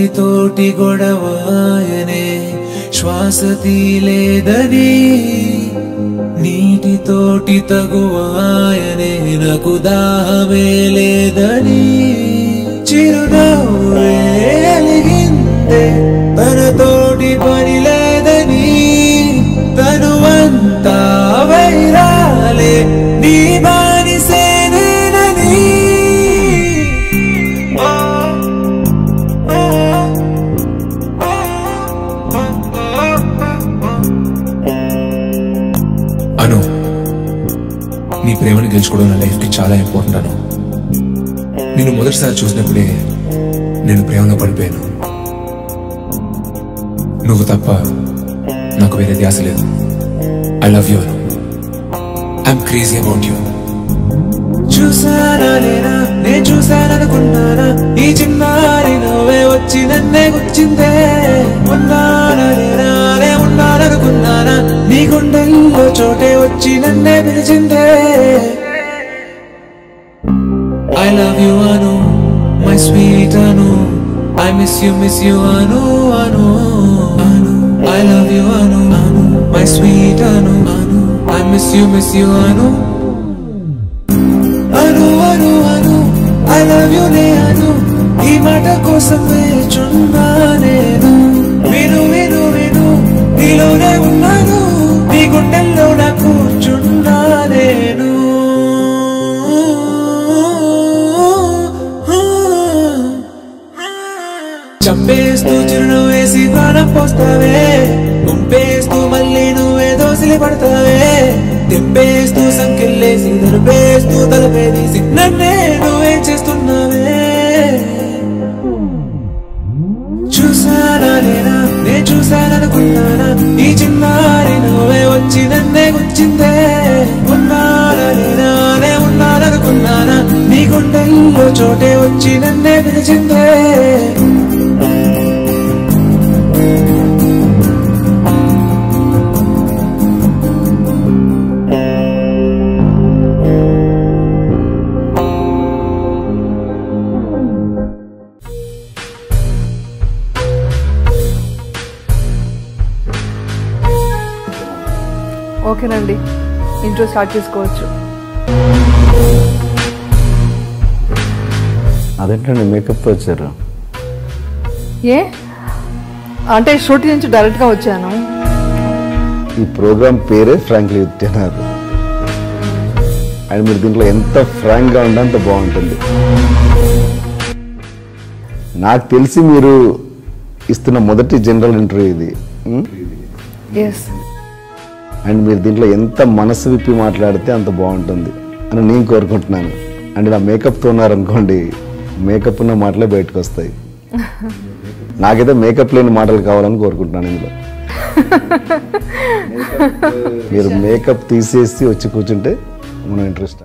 గాలితోటి గొడవాయనే శ్వాస తీలేదని నీటితోటి తగువాయనే నాకు దాహమే లేదని చిరునవ్వే అలిగిందే తనతోటి పని లేదని తనువంతా వైరాలే నీ బానిసేనేనని అను నీ ప్రేమని గెలుచుకోవడం నా లైఫ్ కి చాలా ఇంపార్టెంట్ అను నిన్ను మొదటిసారి చూసినప్పుడే నేను ప్రేమలో పడిపోయాను నువ్వు తప్ప నాకు వేరే ధ్యాస లేదు I love you Anu I'm crazy about you చూసానా లేనా నేను చూసాననుకున్నానా ఈ చిన్నారి నువ్వే వచ్చి నన్నే గుచ్చిందే ఉన్నానా లేనా నే ఉన్నాననుకున్నానా నీ గుండెల్లో చోటే వచ్చి నన్నే పిలిచిందే I love you Anu, my sweet Anu. I miss you Anu, Anu, Anu. I love you Anu, Anu, my sweet Anu, Anu. I miss you Anu. Anu, Anu, Anu. I love you ne Anu. ఈ మాట కోసం వేచున్నా నేను విను విను విను నీలోనే ఉన్నాను నీ గుండెల్లో నా కూర్చున్నా నేను చంపేస్తూ చిరునవ్వు వేసి ప్రాణం పోస్తావే గుంపేస్తూ మళ్ళీ నువ్వే దోసిలి పడతావే తింపేస్తూ సంకెళ్ళేసి దొరిపేస్తూ తలపేసి నన్నే నువ్వేం చేస్తున్నావే చూసానా లేనా నే చూసాననుకున్నానా ఈ చిన్నారి నువ్వే వచ్చి నన్నే గుచ్చిందే ఉన్నానా లేనా నే ఉన్నాననుకున్నానా నీ గుండెల్లో చోటే వచ్చి నన్నే పిలిచిందే ఓకేనండి ఇంట్రో స్టార్ట్ చేసుకోవచ్చు అదేంటండి మేకప్తో వచ్చారు ఏ అంటే షూటింగ్ నుంచి డైరెక్ట్గా వచ్చాను ఈ ప్రోగ్రామ్ పేరే ఫ్రాంక్లీ విత్ అన్నారు అండ్ మీరు దీంట్లో ఎంత ఫ్రాంక్గా ఉంటే అంత బాగుంటుంది నాకు తెలిసి మీరు ఇస్తున్న మొదటి జనరల్ ఇంటర్వ్యూ ఇది ఎస్ అండ్ మీరు దీంట్లో ఎంత మనసు విప్పి మాట్లాడితే అంత బాగుంటుంది అని నేను కోరుకుంటున్నాను అండ్ నా మేకప్తో ఉన్నారనుకోండి మేకప్ ఉన్న మాటలే బయటకు వస్తాయి నాకైతే మేకప్ లేని మాటలు కావాలని కోరుకుంటున్నాను ఇందులో మీరు మేకప్ తీసేసి వచ్చి కూర్చుంటే మనం ఇంట్రెస్ట్